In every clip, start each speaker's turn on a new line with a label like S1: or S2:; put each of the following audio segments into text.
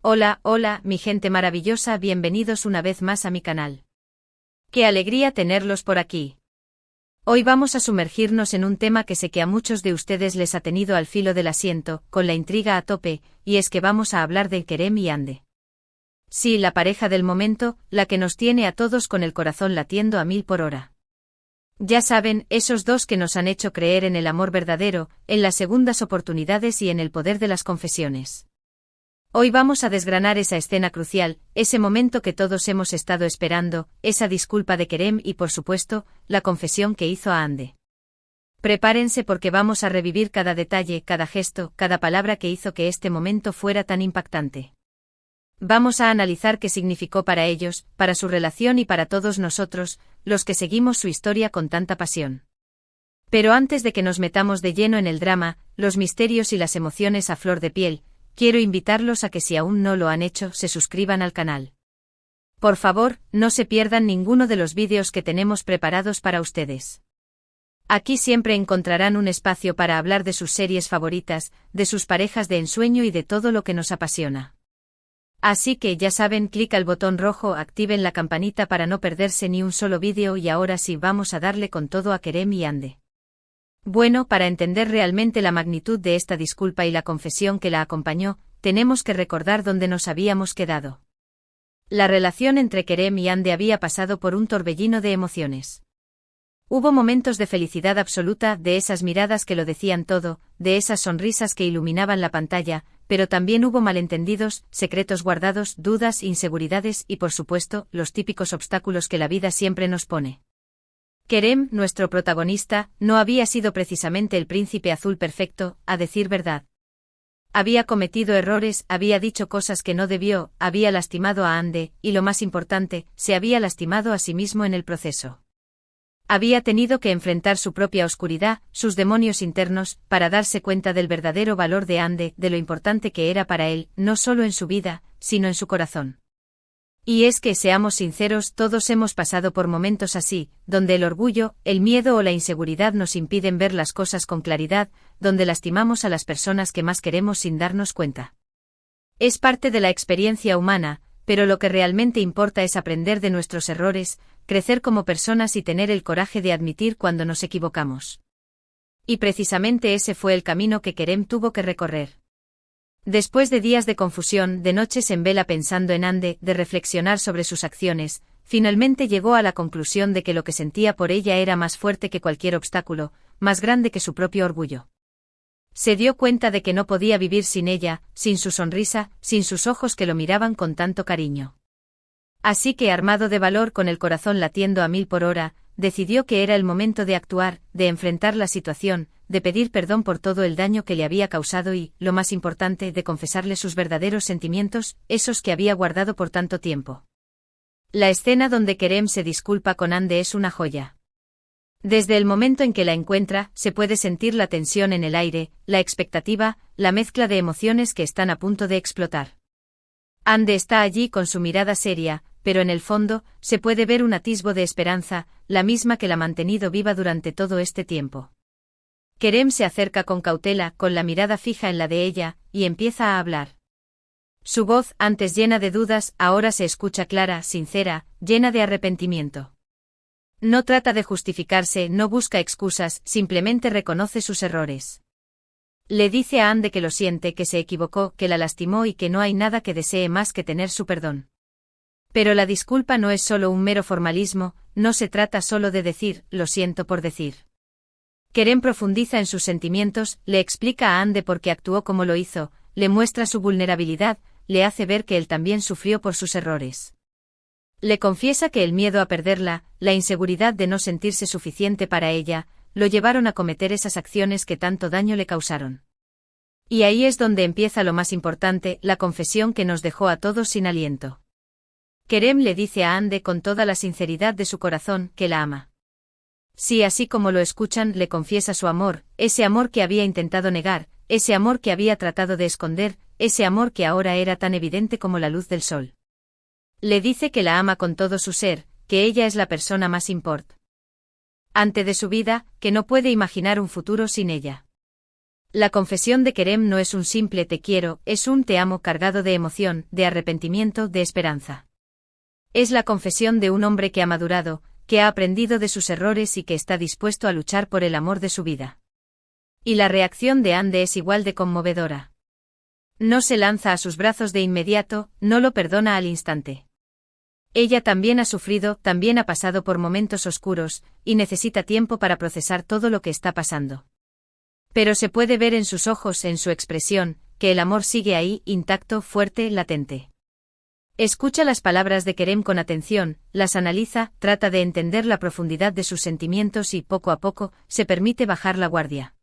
S1: Hola, hola, mi gente maravillosa, bienvenidos una vez más a mi canal. ¡Qué alegría tenerlos por aquí! Hoy vamos a sumergirnos en un tema que sé que a muchos de ustedes les ha tenido al filo del asiento, con la intriga a tope, y es que vamos a hablar de Kerem y Hande. Sí, la pareja del momento, la que nos tiene a todos con el corazón latiendo a 1000 por hora. Ya saben, esos dos que nos han hecho creer en el amor verdadero, en las segundas oportunidades y en el poder de las confesiones. Hoy vamos a desgranar esa escena crucial, ese momento que todos hemos estado esperando, esa disculpa de Kerem y por supuesto, la confesión que hizo a Hande. Prepárense porque vamos a revivir cada detalle, cada gesto, cada palabra que hizo que este momento fuera tan impactante. Vamos a analizar qué significó para ellos, para su relación y para todos nosotros, los que seguimos su historia con tanta pasión. Pero antes de que nos metamos de lleno en el drama, los misterios y las emociones a flor de piel, quiero invitarlos a que si aún no lo han hecho, se suscriban al canal. Por favor, no se pierdan ninguno de los vídeos que tenemos preparados para ustedes. Aquí siempre encontrarán un espacio para hablar de sus series favoritas, de sus parejas de ensueño y de todo lo que nos apasiona. Así que ya saben, clic al botón rojo, activen la campanita para no perderse ni un solo vídeo y ahora sí vamos a darle con todo a Kerem y Hande. Bueno, para entender realmente la magnitud de esta disculpa y la confesión que la acompañó, tenemos que recordar dónde nos habíamos quedado. La relación entre Kerem y Hande había pasado por un torbellino de emociones. Hubo momentos de felicidad absoluta, de esas miradas que lo decían todo, de esas sonrisas que iluminaban la pantalla, pero también hubo malentendidos, secretos guardados, dudas, inseguridades y por supuesto, los típicos obstáculos que la vida siempre nos pone. Kerem, nuestro protagonista, no había sido precisamente el príncipe azul perfecto, a decir verdad. Había cometido errores, había dicho cosas que no debió, había lastimado a Hande, y lo más importante, se había lastimado a sí mismo en el proceso. Había tenido que enfrentar su propia oscuridad, sus demonios internos, para darse cuenta del verdadero valor de Hande, de lo importante que era para él, no solo en su vida, sino en su corazón. Y es que, seamos sinceros, todos hemos pasado por momentos así, donde el orgullo, el miedo o la inseguridad nos impiden ver las cosas con claridad, donde lastimamos a las personas que más queremos sin darnos cuenta. Es parte de la experiencia humana, pero lo que realmente importa es aprender de nuestros errores, crecer como personas y tener el coraje de admitir cuando nos equivocamos. Y precisamente ese fue el camino que Kerem tuvo que recorrer. Después de días de confusión, de noches en vela pensando en Hande, de reflexionar sobre sus acciones, finalmente llegó a la conclusión de que lo que sentía por ella era más fuerte que cualquier obstáculo, más grande que su propio orgullo. Se dio cuenta de que no podía vivir sin ella, sin su sonrisa, sin sus ojos que lo miraban con tanto cariño. Así que, armado de valor, con el corazón latiendo a 1000 por hora, decidió que era el momento de actuar, de enfrentar la situación, de pedir perdón por todo el daño que le había causado y, lo más importante, de confesarle sus verdaderos sentimientos, esos que había guardado por tanto tiempo. La escena donde Kerem se disculpa con Hande es una joya. Desde el momento en que la encuentra, se puede sentir la tensión en el aire, la expectativa, la mezcla de emociones que están a punto de explotar. Hande está allí con su mirada seria, pero en el fondo, se puede ver un atisbo de esperanza, la misma que la ha mantenido viva durante todo este tiempo. Kerem se acerca con cautela, con la mirada fija en la de ella, y empieza a hablar. Su voz, antes llena de dudas, ahora se escucha clara, sincera, llena de arrepentimiento. No trata de justificarse, no busca excusas, simplemente reconoce sus errores. Le dice a Hande que lo siente, que se equivocó, que la lastimó y que no hay nada que desee más que tener su perdón. Pero la disculpa no es solo un mero formalismo, no se trata solo de decir, lo siento por decir. Kerem profundiza en sus sentimientos, le explica a Hande por qué actuó como lo hizo, le muestra su vulnerabilidad, le hace ver que él también sufrió por sus errores. Le confiesa que el miedo a perderla, la inseguridad de no sentirse suficiente para ella, lo llevaron a cometer esas acciones que tanto daño le causaron. Y ahí es donde empieza lo más importante, la confesión que nos dejó a todos sin aliento. Kerem le dice a Hande con toda la sinceridad de su corazón que la ama. Sí, así como lo escuchan, le confiesa su amor, ese amor que había intentado negar, ese amor que había tratado de esconder, ese amor que ahora era tan evidente como la luz del sol. Le dice que la ama con todo su ser, que ella es la persona más importante de su vida, que no puede imaginar un futuro sin ella. La confesión de Kerem no es un simple te quiero, es un te amo cargado de emoción, de arrepentimiento, de esperanza. Es la confesión de un hombre que ha madurado, que ha aprendido de sus errores y que está dispuesto a luchar por el amor de su vida. Y la reacción de Ande es igual de conmovedora. No se lanza a sus brazos de inmediato, no lo perdona al instante. Ella también ha sufrido, también ha pasado por momentos oscuros, y necesita tiempo para procesar todo lo que está pasando. Pero se puede ver en sus ojos, en su expresión, que el amor sigue ahí, intacto, fuerte, latente. Escucha las palabras de Kerem con atención, las analiza, trata de entender la profundidad de sus sentimientos y, poco a poco, se permite bajar la guardia.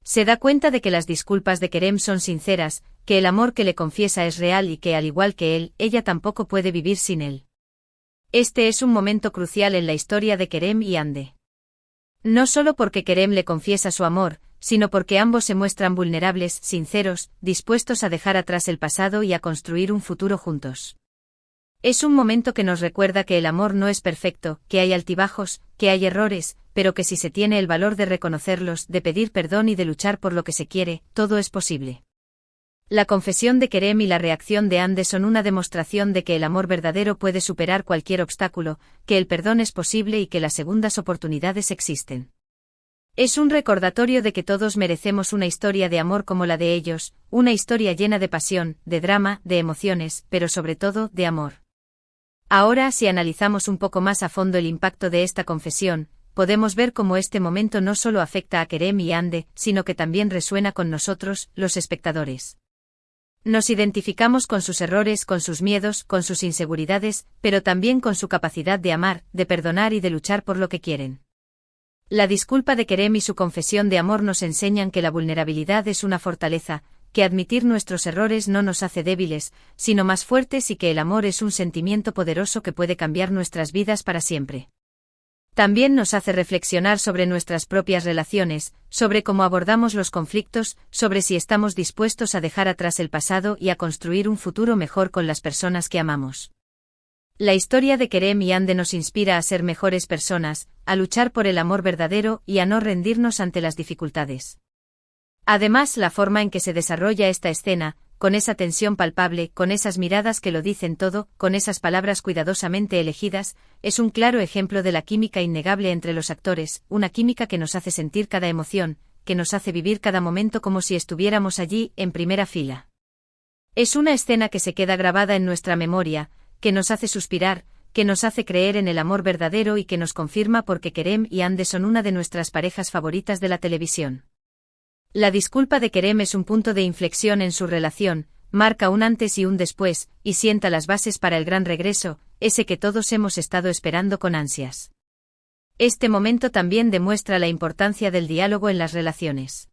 S1: Se da cuenta de que las disculpas de Kerem son sinceras, que el amor que le confiesa es real y que, al igual que él, ella tampoco puede vivir sin él. Este es un momento crucial en la historia de Kerem y Ande. No solo porque Kerem le confiesa su amor, sino porque ambos se muestran vulnerables, sinceros, dispuestos a dejar atrás el pasado y a construir un futuro juntos. Es un momento que nos recuerda que el amor no es perfecto, que hay altibajos, que hay errores, pero que si se tiene el valor de reconocerlos, de pedir perdón y de luchar por lo que se quiere, todo es posible. La confesión de Kerem y la reacción de Ande son una demostración de que el amor verdadero puede superar cualquier obstáculo, que el perdón es posible y que las segundas oportunidades existen. Es un recordatorio de que todos merecemos una historia de amor como la de ellos, una historia llena de pasión, de drama, de emociones, pero sobre todo, de amor. Ahora, si analizamos un poco más a fondo el impacto de esta confesión, podemos ver cómo este momento no solo afecta a Kerem y Ande, sino que también resuena con nosotros, los espectadores. Nos identificamos con sus errores, con sus miedos, con sus inseguridades, pero también con su capacidad de amar, de perdonar y de luchar por lo que quieren. La disculpa de Kerem y su confesión de amor nos enseñan que la vulnerabilidad es una fortaleza, que admitir nuestros errores no nos hace débiles, sino más fuertes y que el amor es un sentimiento poderoso que puede cambiar nuestras vidas para siempre. También nos hace reflexionar sobre nuestras propias relaciones, sobre cómo abordamos los conflictos, sobre si estamos dispuestos a dejar atrás el pasado y a construir un futuro mejor con las personas que amamos. La historia de Kerem y Ande nos inspira a ser mejores personas, a luchar por el amor verdadero y a no rendirnos ante las dificultades. Además, la forma en que se desarrolla esta escena, con esa tensión palpable, con esas miradas que lo dicen todo, con esas palabras cuidadosamente elegidas, es un claro ejemplo de la química innegable entre los actores, una química que nos hace sentir cada emoción, que nos hace vivir cada momento como si estuviéramos allí, en primera fila. Es una escena que se queda grabada en nuestra memoria, que nos hace suspirar, que nos hace creer en el amor verdadero y que nos confirma porque Kerem y Ande son una de nuestras parejas favoritas de la televisión. La disculpa de Kerem es un punto de inflexión en su relación, marca un antes y un después, y sienta las bases para el gran regreso, ese que todos hemos estado esperando con ansias. Este momento también demuestra la importancia del diálogo en las relaciones.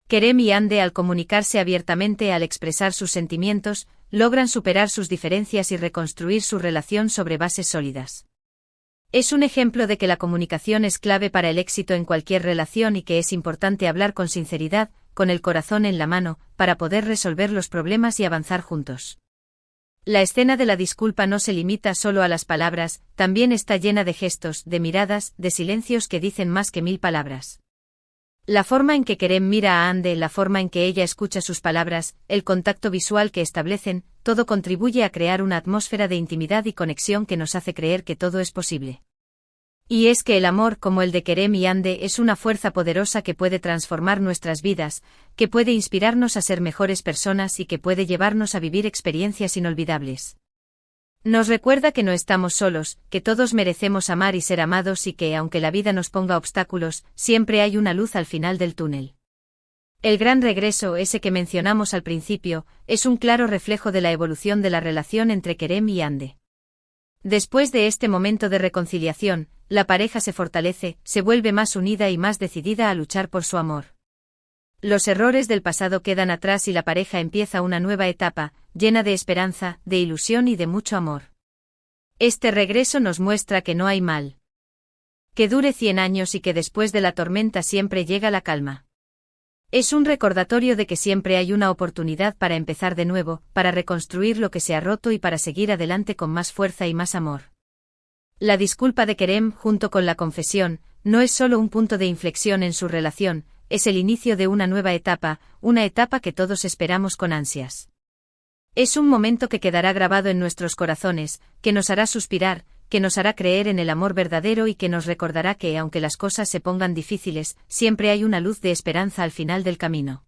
S1: Kerem y Ande, al comunicarse abiertamente, al expresar sus sentimientos, logran superar sus diferencias y reconstruir su relación sobre bases sólidas. Es un ejemplo de que la comunicación es clave para el éxito en cualquier relación y que es importante hablar con sinceridad, con el corazón en la mano, para poder resolver los problemas y avanzar juntos. La escena de la disculpa no se limita solo a las palabras, también está llena de gestos, de miradas, de silencios que dicen más que 1000 palabras. La forma en que Kerem mira a Ande, la forma en que ella escucha sus palabras, el contacto visual que establecen, todo contribuye a crear una atmósfera de intimidad y conexión que nos hace creer que todo es posible. Y es que el amor, como el de Kerem y Ande, es una fuerza poderosa que puede transformar nuestras vidas, que puede inspirarnos a ser mejores personas y que puede llevarnos a vivir experiencias inolvidables. Nos recuerda que no estamos solos, que todos merecemos amar y ser amados y que, aunque la vida nos ponga obstáculos, siempre hay una luz al final del túnel. El gran regreso, ese que mencionamos al principio, es un claro reflejo de la evolución de la relación entre Kerem y Ande. Después de este momento de reconciliación, la pareja se fortalece, se vuelve más unida y más decidida a luchar por su amor. Los errores del pasado quedan atrás y la pareja empieza una nueva etapa, llena de esperanza, de ilusión y de mucho amor. Este regreso nos muestra que no hay mal que dure 100 años y que después de la tormenta siempre llega la calma. Es un recordatorio de que siempre hay una oportunidad para empezar de nuevo, para reconstruir lo que se ha roto y para seguir adelante con más fuerza y más amor. La disculpa de Kerem, junto con la confesión, no es solo un punto de inflexión en su relación, es el inicio de una nueva etapa, una etapa que todos esperamos con ansias. Es un momento que quedará grabado en nuestros corazones, que nos hará suspirar, que nos hará creer en el amor verdadero y que nos recordará que, aunque las cosas se pongan difíciles, siempre hay una luz de esperanza al final del camino.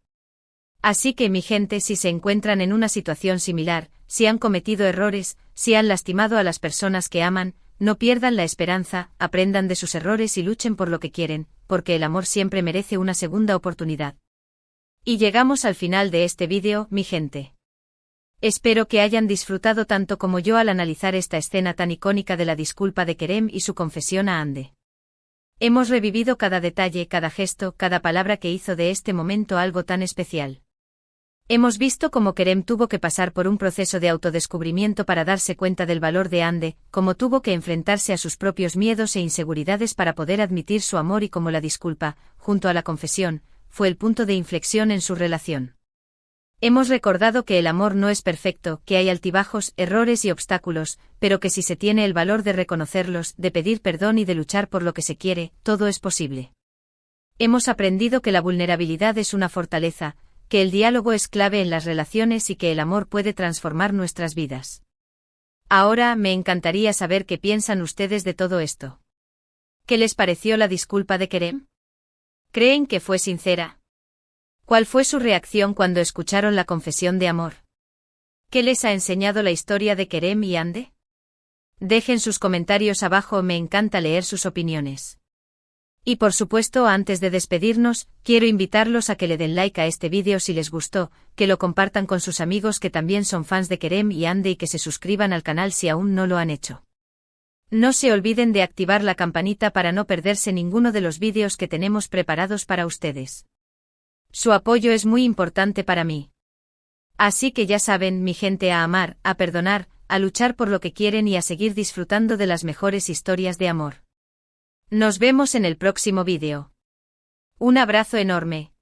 S1: Así que, mi gente, si se encuentran en una situación similar, si han cometido errores, si han lastimado a las personas que aman, no pierdan la esperanza, aprendan de sus errores y luchen por lo que quieren, porque el amor siempre merece una segunda oportunidad. Y llegamos al final de este vídeo, mi gente. Espero que hayan disfrutado tanto como yo al analizar esta escena tan icónica de la disculpa de Kerem y su confesión a Hande. Hemos revivido cada detalle, cada gesto, cada palabra que hizo de este momento algo tan especial. Hemos visto cómo Kerem tuvo que pasar por un proceso de autodescubrimiento para darse cuenta del valor de Hande, cómo tuvo que enfrentarse a sus propios miedos e inseguridades para poder admitir su amor y cómo la disculpa, junto a la confesión, fue el punto de inflexión en su relación. Hemos recordado que el amor no es perfecto, que hay altibajos, errores y obstáculos, pero que si se tiene el valor de reconocerlos, de pedir perdón y de luchar por lo que se quiere, todo es posible. Hemos aprendido que la vulnerabilidad es una fortaleza, que el diálogo es clave en las relaciones y que el amor puede transformar nuestras vidas. Ahora, me encantaría saber qué piensan ustedes de todo esto. ¿Qué les pareció la disculpa de Kerem? ¿Creen que fue sincera? ¿Cuál fue su reacción cuando escucharon la confesión de amor? ¿Qué les ha enseñado la historia de Kerem y Hande? Dejen sus comentarios abajo, me encanta leer sus opiniones. Y por supuesto, antes de despedirnos, quiero invitarlos a que le den like a este vídeo si les gustó, que lo compartan con sus amigos que también son fans de Kerem y Hande y que se suscriban al canal si aún no lo han hecho. No se olviden de activar la campanita para no perderse ninguno de los vídeos que tenemos preparados para ustedes. Su apoyo es muy importante para mí. Así que ya saben, mi gente, a amar, a perdonar, a luchar por lo que quieren y a seguir disfrutando de las mejores historias de amor. Nos vemos en el próximo vídeo. Un abrazo enorme.